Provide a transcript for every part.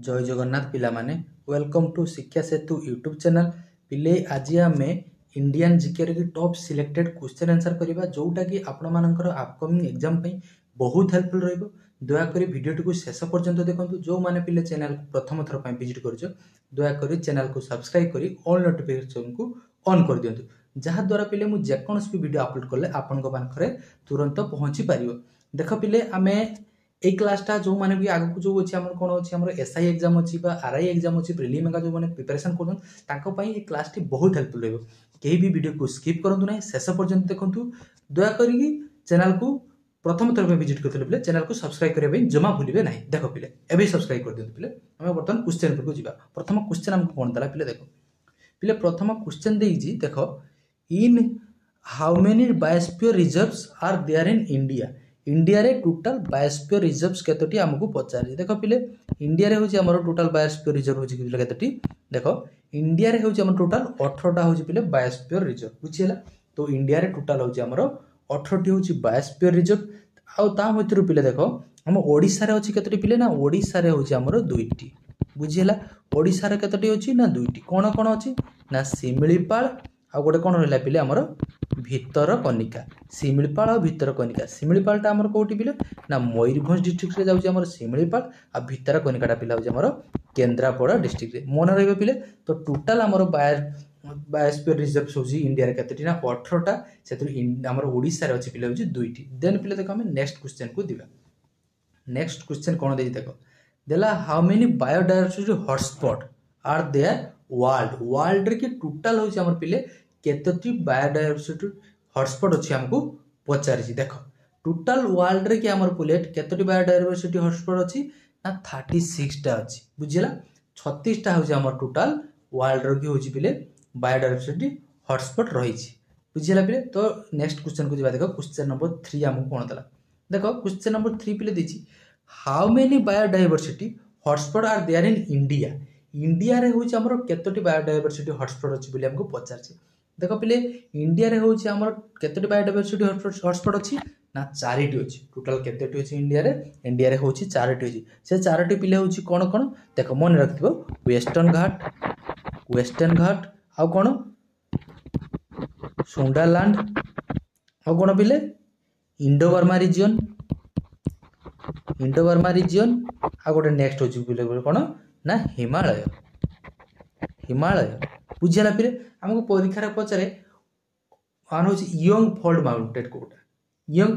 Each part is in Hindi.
जय जगन्नाथ पिला माने वेलकम टू शिक्षा सेतु यूट्यूब चैनल पिले आज आम इंडियन जीके की टॉप सिलेक्टेड क्वेश्चन आंसर करबा जोटा कि आपण मानकर अपकमिंग एग्जाम पई बहुत हेल्पफुल रहइबो। दयाकोरी वीडियोटी को शेष पर्यंत देखंतु। जो माने पिले चैनल को प्रथम थर पई विजिट करछ दयाकोरी चैनल को सब्सक्राइब करी ऑल नोटिफिकेशन को ऑन कर दियंतु, जहा द्वारा पिले मु जेकोनस भी वीडियो अपलोड करले आपन को पाखरे तुरंत पहुंची पारिबो। देख पिले आमे এই ক্লাসটা जो माने भी आगु जो अछि हमर कोन अछि हमर एसआई एग्जाम अछि बा आरआई एग्जाम अछि प्रिलिम का जो माने प्रिपरेशन करन ताको पई ए क्लास टी बहुत हेल्पफुल रहबो। केही भी वीडियो को स्किप करंतु नै, शेष पर्यंत देखंतु। दया करी चैनल को प्रथम तरफ विजिट करथले पिले चैनल को सब्सक्राइब करे बई जमा भूलिबे नै। देखो पिले एबे सब्सक्राइब कर दियंतु। पिले हम बर्तन क्वेश्चन पर को जिबा। प्रथम क्वेश्चन हमको कोन दला पिले देखो पिले प्रथम क्वेश्चन देइजी देखो इन how many biosphere reserves are there in India. India रे टोटल बायोस्फीयर रिजर्व्स केतोटी हमको पचारे। देखो पिले इंडिया रे होची हमर टोटल बायोस्फीयर रिजर्व होची पिले केतोटी। देखो इंडिया रे होची हमर टोटल 18 टा होची पिले बायोस्फीयर रिजर्व बुझियला। तो इंडिया रे टोटल होची हमर 18 टी होची बायोस्फीयर रिजर्व। आ ता भीतर पिले देखो हम ओडिसा रे होची केतोटी पिले ना ओडिसा रे होची हमर 2 टी बुझियला। ओडिसा रे केतोटी होची ना 2 टी। कोन कोन होची ना सिमिलीपाल आ गोटे कोन रहला पिले हमर भीतर कनिका। सिमिलीपाल और भीतर कनिका। सिमिलीपालटा हमर कोठी पिले ना मयूरभंज डिस्ट्रिक्ट रे जाउची हमर सिमिलीपाल आ भीतर कनिकाटा पिला होची हमर केंद्रापड़ा डिस्ट्रिक्ट रे। मन रहबे पिले तो टोटल हमर बायोस्फीयर रिजर्व्स होची इंडिया रे केतटी ना 18 टा। सेतु हमर ओडिसा रे अछि पिले होची 2 टी। देन पिले देखो हम नेक्स्ट क्वेश्चन को दिबा। नेक्स्ट क्वेश्चन कोन देई देखो देला how many biodiversity hotspot are there world रे की टोटल होची हमर पिले केतटी बायोडायवर्सिटी हॉटस्पॉट अछि हमको पचारि। देखो टोटल वर्ल्ड रे कि हमर पुलेट केतटी बायोडायवर्सिटी हॉटस्पॉट अछि ना 36 टा अछि बुझिला। 36 टा होछि हमर टोटल वर्ल्ड रे कि होछि पिले बायोडायवर्सिटी हॉटस्पॉट रही छी बुझिला पिले। तो नेक्स्ट क्वेश्चन को जिबा। देखो क्वेश्चन नंबर 3 हमको कोन दला। देखो क्वेश्चन नंबर 3 पिले दिछि how many biodiversity hotspot are there in India. India रे होछि हमर केतटी बायोडायवर्सिटी हॉटस्पॉट अछि बोली हमको पचारछि। देखो पिले इंडिया रे होछि हमर केतटी बायोडायवर्सिटी हॉटस्पॉट अछि ना 4टी अछि। टोटल केतटी अछि इंडिया रे होछि 4टी अछि। से 4टी पिले होछि कोन कोन देखो मन रखिबो वेस्टर्न घाट आ कोन सुंडालैंड आ कोन पिले इंडो बर्मा रीजन आ गोटे नेक्स्ट होछि पिले कोन ना हिमालय बुझिला पिले। हमको परीक्षा रे पचारे मान होछि यंग फोल्ड माउंटेन कोटा। यंग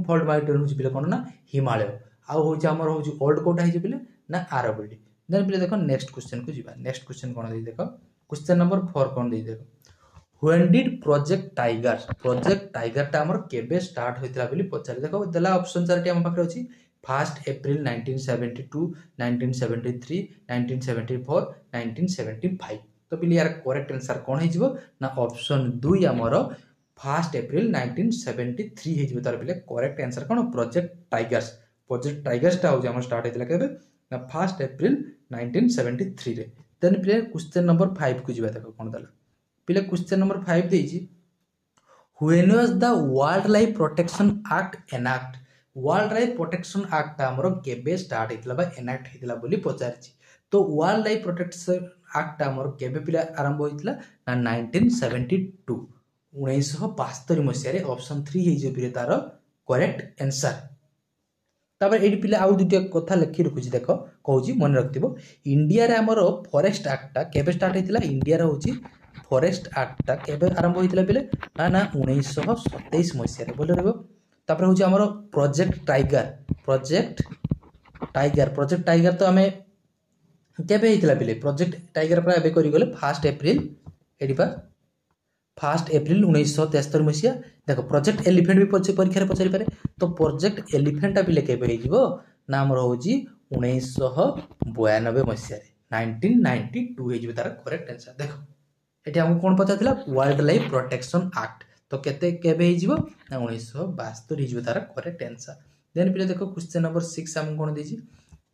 फोल्ड माउंटेन होछि पिले कोन ना हिमालय आ होछि हमर होछि ओल्ड कोटा हिजे पिले ना आरावली। देन पिले देखो नेक्स्ट क्वेश्चन को जिबा। नेक्स्ट क्वेश्चन कोन देई देखो क्वेश्चन नंबर 4 कोन देई देखो व्हेन डिड प्रोजेक्ट टाइगर ता हमर केबे स्टार्ट होइतला बोली पचारे। देखो देला ऑप्शन 4टी हम पाखरे अछि 1 अप्रैल 1972 1973 1974 1975। तो पिले यार करेक्ट आंसर कोन हे जिवो ना ऑप्शन 2 हमर 1 अप्रैल 1973 हे जिवो। तार पिले करेक्ट आंसर कोन प्रोजेक्ट टाइगर्स ता हो हमर स्टार्ट हेतला केबे ना 1 अप्रैल 1973 रे। देन पिले क्वेश्चन नंबर 5 को जिबा। देखो कोन दला पिले क्वेश्चन नंबर 5 देइजी when was the wild life protection act enact. Wild life protection act ता हमर केबे स्टार्ट हेतला बा एनैक्ट हेतला बोली पचारछि। तो वाइल्ड लाइफ प्रोटेक्शन एक्ट हमर केबे पिले आरंभ होइतला ना 1972 1972 मसिया रे। ऑप्शन 3 हे जे पिले तार करेक्ट आंसर। तापर एडी पिले आउ दुटिया कथा लिखि रखुछि। देखो कहूछि मन रखतिबो इंडिया रे हमर फॉरेस्ट एक्ट ता केबे स्टार्ट हेतला। इंडिया रे होछि फॉरेस्ट एक्ट ता केबे आरंभ होइतला पिले ना 1927 मसिया रे बोले रहबो। तापर होछि हमर प्रोजेक्ट टाइगर तो हमें केबे हेतला पिले प्रोजेक्ट टाइगर पर एबे करि गेले 1 अप्रैल एडी पा 1 अप्रैल 1973 मसिया। देखो प्रोजेक्ट एलिफेंट भी परीक्षा रे पचारि पारे। तो प्रोजेक्ट एलिफेंट ता पिले केबे हे जिवो ना हमर होछि 1992 मसिया रे 1992 हे जिवो तार करेक्ट आंसर। देखो एटी हमको कोन पचारथिला वाइल्ड लाइफ प्रोटेक्शन एक्ट। तो केते केबे हे जिवो ना 1972 हे जिवो तार करेक्ट आंसर। देन पिले देखो क्वेश्चन नंबर 6 हम कोन देछि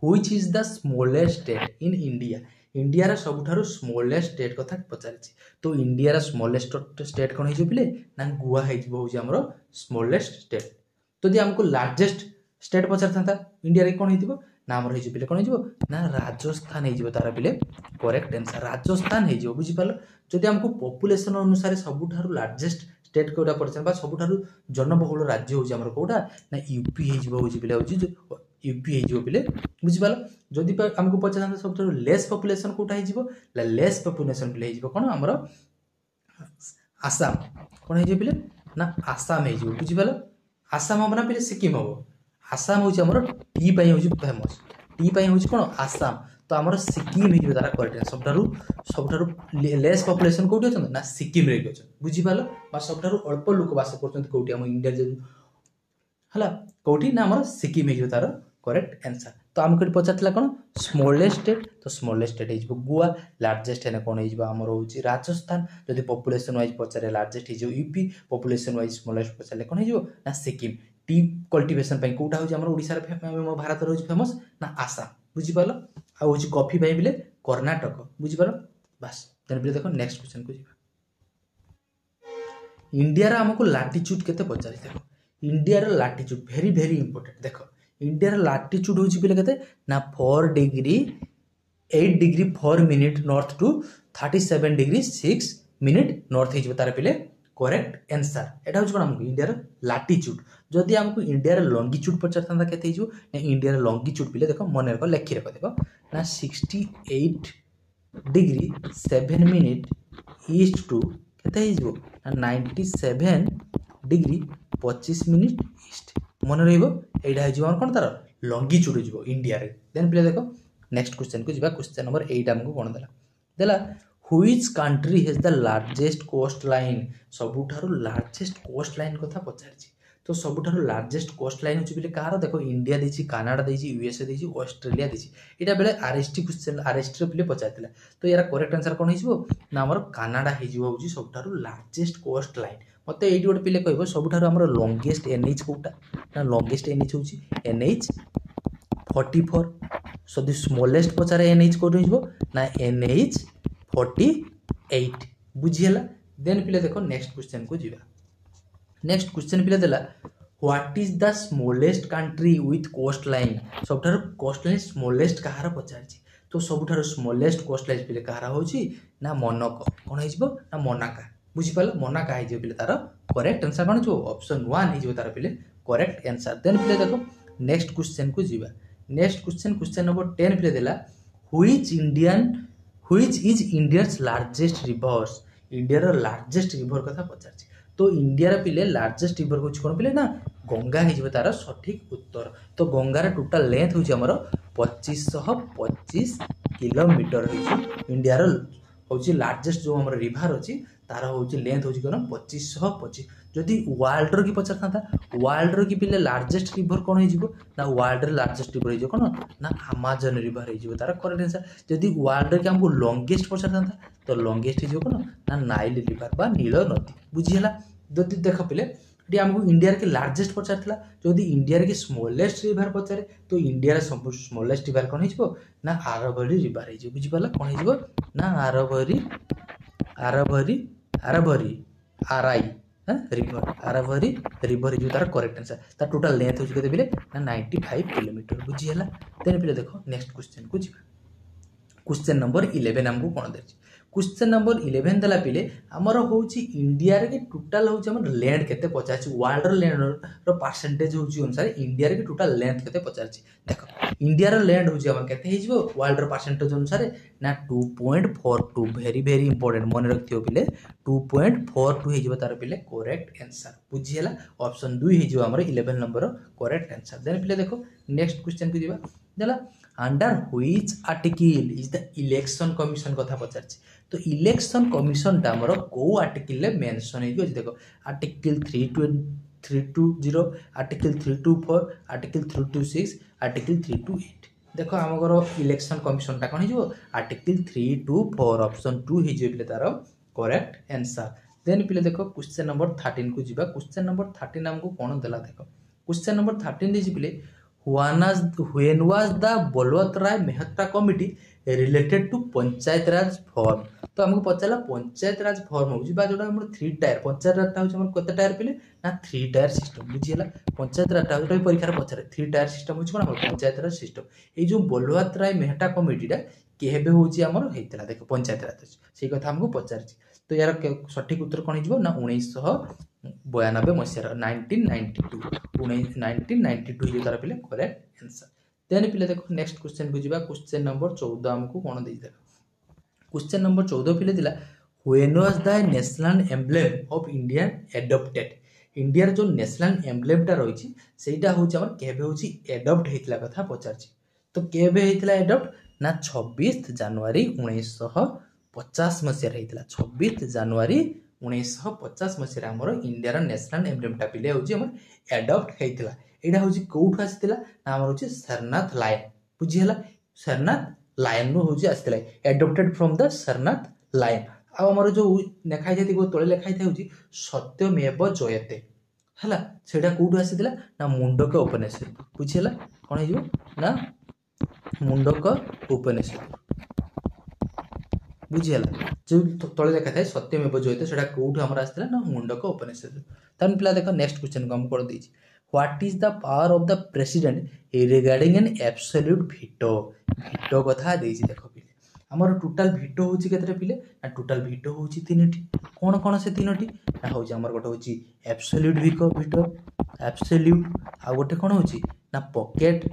which is the smallest state in India. India रा सबुठारो स्मॉलेस्ट स्टेट कथा पचारछि। तो इंडिया रा स्मॉलेस्ट स्टेट कोन हे जिवो पिले ना गोवा हे जिवो होछि हमरो स्मॉलेस्ट स्टेट। तो जे हमको लार्जेस्ट स्टेट पचारथांता इंडिया रे कोन हेतिबो ना आमर हो पिले कौन हो ना राजस्थान हो तार पिले करेक्ट आंसर राजस्थान हो बुझिपाल जदि आमको पॉपुलेशन अनुसार सबुठारु लार्जेस्ट स्टेट कोटा पड़छन बा सबुठारु जनबहुल राज्य होउछि हमर कोटा ना यूपी होउछि पिले यूपी हो पिले बुझिपाल जदि आमको पचास सबुठारु लेस पॉपुलेशन कोटा हो लेस पॉपुलेशन पिले हो कौन हमर आसाम कौन हो पिले ना आसाम हो बुझिपाल आसाम हम ना पिले सिक्किम हम आसाम हूँ आमर टी पाई हूँ फेमस टी पाई हूँ कौन आसाम तो आमर सिक्किम हो तार करेक्ट सबुठारु लेस पॉपुलेशन कोठी अच्छा ना सिक्किम रे अच्छा बुझिपाल बा सबुठारु अल्प लोक बास करछन कोठी हम इंडिया जे हला कोठी ना आमर सिक्किम हो तार करेक्ट आंसर तो आमको पचारला कौन स्मॉलेस्ट स्टेट तो स्मॉलेस्ट स्टेट हो गोवा लार्जेस्ट है कौन हो आमर हो राजस्थान जदि पॉपुलेशन वाइज पचारे लार्जेस्ट हो यूपी पॉपुलेशन वाइज स्मॉलेस्ट पचारे कौन हो ना सिक्किम टी कल्टिवेशन पे कोटा हो आमर ओडिसा रे भारत रे फेमस ना आसाम बुझिपाल आ हो कॉफी पे बिले कर्णाटक बुझिपाल बस देन बिले देखो नेक्स्ट क्वेश्चन को जीवा इंडिया रा हमको लैटिट्यूड केते पचारि देखो इंडिया रा लैटिट्यूड वेरी वेरी इंपोर्टेंट देखो इंडिया रा लैटिट्यूड होची बिले केते ना 4 degree 8 degree 4 minute north to 37 degree 6 minute north हो तार पिले करेक्ट आंसर एटा हो कोन हमको इंडिया रा लैटिट्यूड जदि हमको इंडिया रा लॉन्गिट्यूड पचारता केते हो ना इंडिया रा लॉन्गिट्यूड पिले देखो मन रखो लेखि रखो देखो ना 68 डिग्री 7 मिनिट ईस्ट टू केते हो ना 97 डिग्री 25 मिनिट ईस्ट मन रहिबो एटा हो कोन तार लॉन्गिट्यूड हो इंडिया रे देन पिले देखो नेक्स्ट क्वेश्चन को जीवा क्वेश्चन नंबर 8 हमको कोन देला which country has the largest coast line सबुठारु लार्जेस्ट कोस्ट लाइन कथा पचारछि तो सबुठारु लार्जेस्ट कोस्ट लाइन होछि बिले कार देखो इंडिया देछि कनाडा देछि यूएसए देछि ऑस्ट्रेलिया देछि एटा बेले आरएसटी क्वेश्चन आरएसटी पिले पचारतिला तो यार करेक्ट आंसर कोन हिजबो ना हमर कनाडा हिजबो होछि सबुठारु लार्जेस्ट कोस्ट लाइन मते एइटी गोटे पिले कहबो सबुठारु हमर लॉन्गेस्ट एनएच कोटा ना लॉन्गेस्ट एनएच होछि एनएच 44 सदी स्मॉलेस्ट पचारे एनएच कोड हिजबो ना एनएच 48 बुझियला देन पिले देखो नेक्स्ट क्वेश्चन को जीवा नेक्स्ट क्वेश्चन पिले देला what is the smallest country with coast line सबठार कोस्ट लाइन स्मॉलेस्ट कहार पचारछि तो सबठार स्मॉलेस्ट कोस्ट लाइन पिले कहार होछि ना मोनाको कोन हिजबो ना मोनाका बुझिपाल मोनाका हिजबो पिले तार करेक्ट आंसर कोन जो ऑप्शन 1 हिजबो तार पिले करेक्ट आंसर देन पिले देखो नेक्स्ट क्वेश्चन को जीवा नेक्स्ट क्वेश्चन नंबर 10 पिले देला which is India's largest rivers India रो लार्जेस्ट रिवर कथा पचारछि तो इंडिया रा पिले लार्जेस्ट रिवर को कोन पिले ना गंगा हिजबो तार सठिक उत्तर तो गंगा रा टोटल लेंथ होछि हमर 2525 किलोमीटर होछि इंडिया रो होछि लार्जेस्ट जो हमर रिवर होछि तार होछि लेंथ होछि कोन 2525 जदि वर्ल्ड रो की पचारता वर्ल्ड रो की पिले लार्जेस्ट रिवर कोन हिजबो ना वर्ल्ड रो लार्जेस्ट रिवर हिजबो कोन ना अमेज़न रिवर हिजबो तार करेक्ट आंसर जदि वर्ल्ड रो की हमको लॉन्गेस्ट पचारता तो लॉन्गेस्ट हिजबो कोन ना नाइल रिवर बा नील नदी बुझियला जदि देख पिले डी हमको इंडिया के लार्जेस्ट पचारतला जदि इंडिया के स्मॉलेस्ट रिवर पचारे तो इंडिया रा स्मॉलेस्ट रिवर कोन हिजबो ना आरवरी रिवर हिजबो बुझिपाला कोन हिजबो ना आरवरी आरआई रिवर आरवरी रिवर जो तार करेक्ट आंसर तार टोटल लेंथ हो केते बिले ना 95 किलोमीटर बुझियला देन पिले देखो नेक्स्ट क्वेश्चन को जीवा क्वेश्चन नंबर 11 हमको कोन देछि क्वेश्चन नंबर 11 दला पिले हमर होउची इंडिया रे टोटल होउची हमर लैंड केते पचारछि वर्ल्ड रो लैंड रो परसेंटेज होउची अनुसार इंडिया रे टोटल लेंथ केते पचारछि देखो इंडिया रो लैंड होउची हमर केते हिजबो वर्ल्ड रो परसेंटेज अनुसार ना 2.42 वेरी वेरी इंपोर्टेंट मन रखथियो पिले 2.42 हिजबो तार पिले करेक्ट आंसर बुझियला ऑप्शन 2 हिजबो हमर 11 नंबर करेक्ट आंसर देन पिले देखो नेक्स्ट क्वेश्चन को दिबा देला under which article is the election commission कथा पचारछि तो इलेक्शन कमिशन टा हमर को आर्टिकल ले मेंशन हेजो देखो आर्टिकल 320 आर्टिकल 324 आर्टिकल 326 आर्टिकल 328 देखो हमर इलेक्शन कमिशन टा कोन हिजो आर्टिकल 324 ऑप्शन 2 हिजो पिले तार करेक्ट आंसर देन पिले देखो क्वेश्चन नंबर 13 को जीवा क्वेश्चन नंबर 13 हमको कोन देला देखो क्वेश्चन नंबर 13 देछि पिले when was the Balwant Rai Mehta committee related to Panchayat Raj form तो आमको पचारा पंचायत राज फॉर्म होउची बा जोटा हमर 3 टायर पंचायत राजटा होउची हमर कते टायर पिले ना 3 टायर सिस्टम बुझिला पंचायत राजटा जोटा परीक्षा रे पचारे 3 टायर सिस्टम होउची कोन हमर पंचायत राज सिस्टम ए जो बलुआत राय मेहटा कमिटीटा केबे होउची हमर हेतला देखो पंचायत राज सेही कथा हमको पचारची तो यार सठिक उत्तर कोन हिजबो ना 1992 मसिया 1992 1992 ये तार पिले करेक्ट आंसर देन पिले देखो नेक्स्ट क्वेश्चन को जिबा क्वेश्चन नंबर 14 हमको कोन देई देखो क्वेश्चन नंबर 14 पिले दिला when was the national emblem of India adopted India जो नेशनल एम्ब्लेम टा रहिछि सेटा होछि हमर केबे होछि एडॉप्ट हेतला कथा पचारछि तो केबे हेतला एडॉप्ट ना 26 जनवरी 1950 मसिया हेतला 26 जनवरी 1950 मसिया हमर इंडिया नेशनल एम्ब्लेम टा पिले होछि हमर एडॉप्ट हेतला एडा होछि कोउठ आसितला ना हमर होछि सरनाथ लायन बुझि हला सरनाथ लायन नो होछि आसितला adopted from the Sarnath lion आ हमर जो लेखाइ जाति को तळे लेखाइ थाउछि सत्यमेव जयते हला सेटा कोउठ आसितला ना मुंडक उपनिषद बुझि हला कोन हिजो ना मुंडक उपनिषद बुझि हला जो तळे लेखा थाए सत्यमेव जयते सेटा कोउठ हमर आसितला ना मुंडक उपनिषद तन पिला देखो नेक्स्ट क्वेश्चन को हम कर देछि what is the power of the president regarding an absolute veto veto कथा देछि देखो पिले हमर टोटल वीटो होछि केतरे पिले ना टोटल वीटो होछि तीनटी कोन से तीनटी ना होछि हमर गोटे होछि एब्सोल्यूट वीटो एब्सोल्यूट आ गोटे कोन होछि ना पॉकेट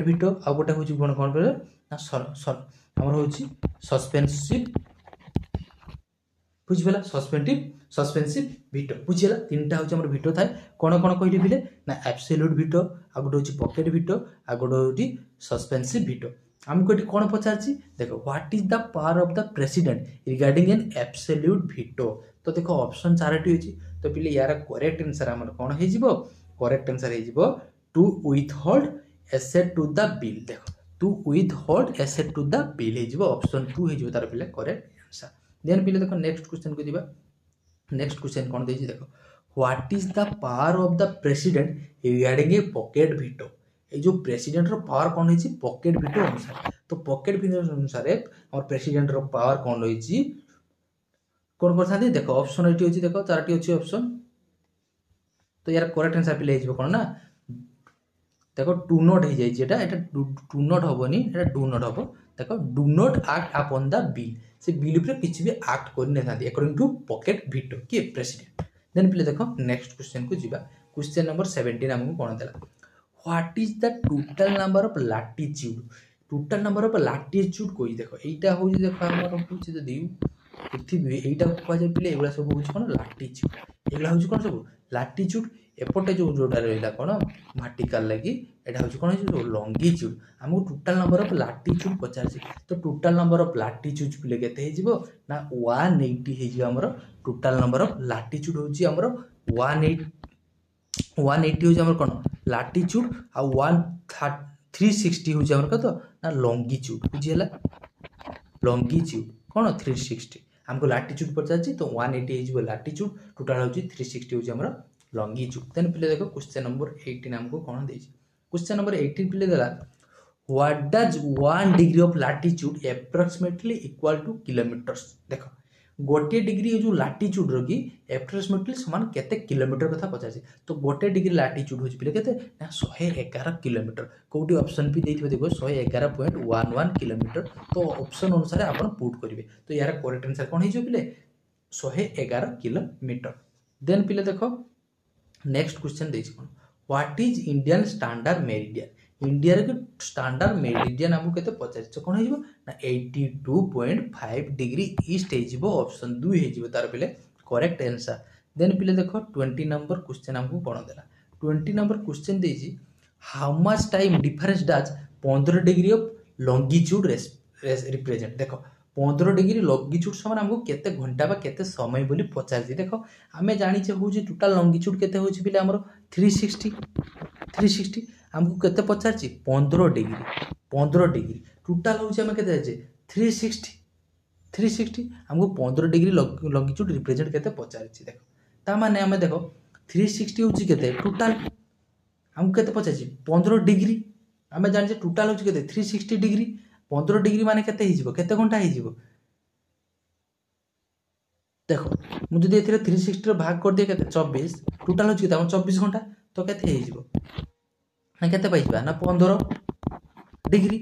वीटो आ गोटे होछि कोन पिले ना हमर होछि सस्पेंसिव बुझिबला सस्पेंसिव वीटो बुझिला तीनटा होछि हमर वीटो थाए कोन कहिली पिले ना एब्सोल्यूट वीटो आ गोटे होछि पॉकेट वीटो आ गोटे होछि सस्पेंसिव वीटो हमको एटी कोन पचारछि देखो what is the power of the president regarding an absolute veto तो देखो ऑप्शन चारटी होछि तो पिले यार करेक्ट आंसर हमर कोन हे जिवो करेक्ट आंसर हे जिवो to withhold assent to the bill देखो to withhold assent to the bill हे जिवो ऑप्शन 2 हे जिवो तार पिले करेक्ट आंसर देन पिले देखो नेक्स्ट क्वेश्चन को दिबा नेक्स्ट क्वेश्चन कोन देछि देखो what is the power of the president regarding a pocket veto ए जो प्रेसिडेंट रो पावर कोन होइछि पॉकेट वीटो अनुसार तो पॉकेट वीटो अनुसार और प्रेसिडेंट रो पावर कोन होइछि कोन करथांती देखो ऑप्शन एटी होछि देखो चारटी होछि ऑप्शन तो यार करेक्ट आंसर पिले हिजबो कोन ना देखो डू नॉट हे जाइछि एटा do not होबनी Etah do not होबो देखो do not act upon the bill से बिल ऊपर किछि भी एक्ट कर नै थांती अकॉर्डिंग टू पॉकेट वीटो के प्रेसिडेंट देन पिले देखो नेक्स्ट क्वेश्चन को जिबा क्वेश्चन नंबर 17 हमको कोन देला what is the total number of latitude कोइ देखो एटा हो जे देखो हमर होछि जे देउ पृथ्वी एटा को जे पिले एगला सब होछि कोन लैटिट्यूड एगला होछि कोन सब लैटिट्यूड एपटे जो जोटा रहला कोन वर्टिकल लागि एटा होछि कोन जो लॉन्गिट्यूड हमको टोटल नंबर ऑफ लैटिट्यूड पचारछि तो टोटल नंबर ऑफ लैटिट्यूड पिले केते हे जिवो ना 180 हे जिवो हमर टोटल नंबर ऑफ लैटिट्यूड होछि हमर 180 होछि हमर कोन लैटिट्यूड आ 360 होछि हमर कतो ना लॉन्गिट्यूड बुझियला लॉन्गिट्यूड कोन 360 हमको लैटिट्यूड पचारछि तो 180 हे जिवो लैटिट्यूड टोटल होछि 360 होछि हमर लॉन्गिट्यूड देन पिले देखो क्वेश्चन नंबर 18 हमको कोन देछि क्वेश्चन नंबर 18 पिले देला what does 1 degree of latitude approximately equal to kilometres देखो गोटे डिग्री जो लैटिट्यूड रो की अप्रोक्सीमेटली समान केते किलोमीटर कथा पचाछि तो गोटे डिग्री लैटिट्यूड होछि पिले केते ना 111 किलोमीटर कोउटी ऑप्शन भी देथिबे देखो 111.11 किलोमीटर तो ऑप्शन अनुसार आपण पुट करिवे तो यार करेक्ट आंसर कोन हिजो पिले 111 किलोमीटर देन पिले देखो नेक्स्ट क्वेश्चन देछि कोन what is Indian standard meridian India रे स्टैंडर्ड मेरिडियन हमको केते पचाछि कोन हिजो ना 82.5 डिग्री ईस्ट हे जिवो ऑप्शन 2 हे जिवो तार पिले करेक्ट आंसर देन पिले देखो 20 नंबर क्वेश्चन हमको कोन देला 20 नंबर क्वेश्चन देछि how much time difference does 15 degree of longitude represent देखो 15 डिग्री लॉन्गिट्यूड समान हमको केते घंटा बा केते समय बोली पचारछि देखो हमें जानि छे होछि टोटल लॉन्गिट्यूड केते होछि पिले हमरो 360 हमको केते पचारछि 15 डिग्री टोटल होछि हम केते छै 360 हमको 15 डिग्री लॉन्गिट्यूड रिप्रेजेंट केते पचारछि देखो ता माने हमें देखो 360 होछि केते टोटल हमको केते पचारछि 15 डिग्री हमें जानि छे टोटल होछि केते 360 डिग्री 15 डिग्री माने केते घंटा हो देख मुझे 360 भाग कर दिए के 24 टोटाल हूँ 24 घंटा तो के केते पाइबा ना 15 डिग्री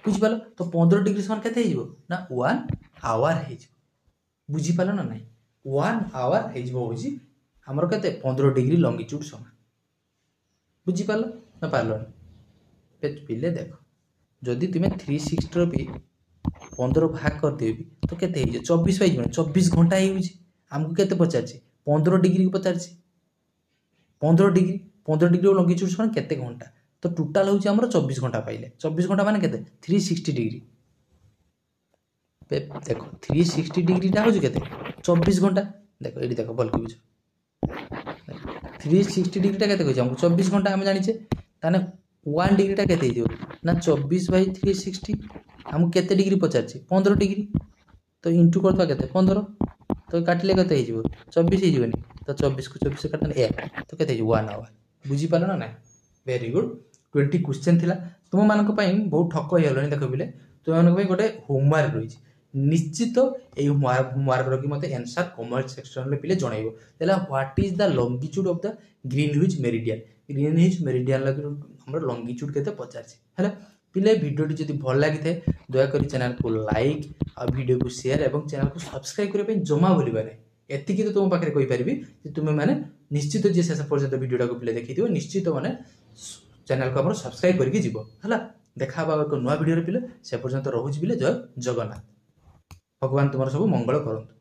बुझिपाल तो 15 डिग्री समान केते ना 1 आवर बुझिपाल ना नहीं 1 आवर हो आमर के 15 डिग्री लंगिट्यूड समान बुझिपाल ना पार्ल पिले देख जदि तुम्हें 360 भी 15 भाग कर देबी तो केते 24 पाइज 24 घंटा आमको केते पचार 15 डिग्री को पचार 15 डिग्री लंगिट्यूड समान केते घंटा तो टोटाल हूँ आम 24 घंटा पाइले 24 घंटा माने केते 360 डिग्री देख 360 डिग्रीटा हूँ के 24 घंटा देख ये देख भल बुझ 360 डिग्रीटा के 24 घंटा आम जाने ताने 1 डिग्रीटा के ना 24 बाई 360 आमको केते डिग्री पचार 15 डिग्री तो इंटू करता के 15 तो काटिले के 24 हो तो 24 को 24 काटने 1 तो के 1 आवर बुझिपाल ना ना वेरी गुड 20 क्वेश्चन थिला तुम मानक बहुत ठक हो देख बोले तुम मानक गोटे होमवर्क रही निश्चित ये होमवर्क रखी मत आंसर कमेंट सेक्शन में पिले जनइबो देला what is the longitude of the Greenwich meridian Greenwich meridian हमर लॉन्गिट्यूड केते पचारछि हैला पिले वीडियोटी जदि भल लागि थे दया करी चैनल को लाइक आ वीडियो को शेयर एवं चैनल को सब्सक्राइब करबे जमा भूलिबा नै एतिकी तो तुम पाखरे कहि परबी जे तुमे माने निश्चित जे शेष पर्यंत वीडियोटा को पिले देखि दियो निश्चित माने चैनल को हमर सब्सक्राइब करके जीवो हैला देखा बा एक नया वीडियो रे पिले से पर्यंत रहूछि बिले जय जगन्नाथ भगवान तुमर सब मंगल करंतु।